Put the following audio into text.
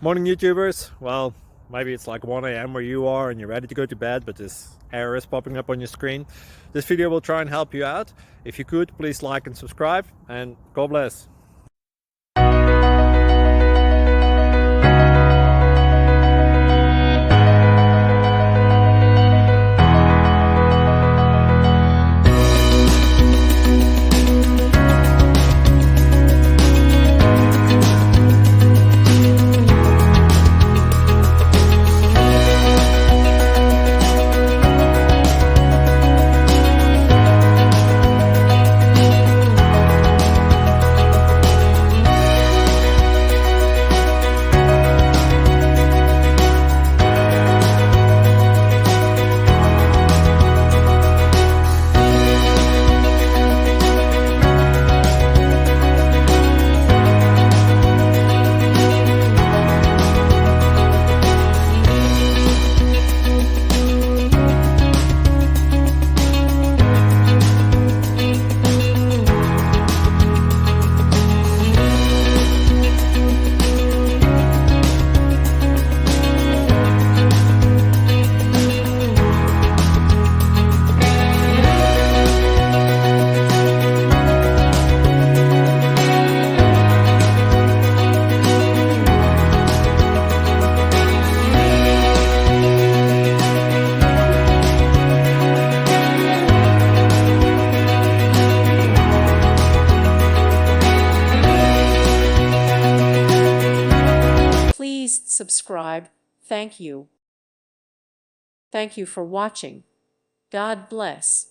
Morning, YouTubers. Well, maybe it's like 1 a.m. where you are and you're ready to go to bed, but this error is popping up on your screen. This video will try and help you out. If you could, please like and subscribe, and God bless. Please subscribe. Thank you. Thank you for watching. God bless.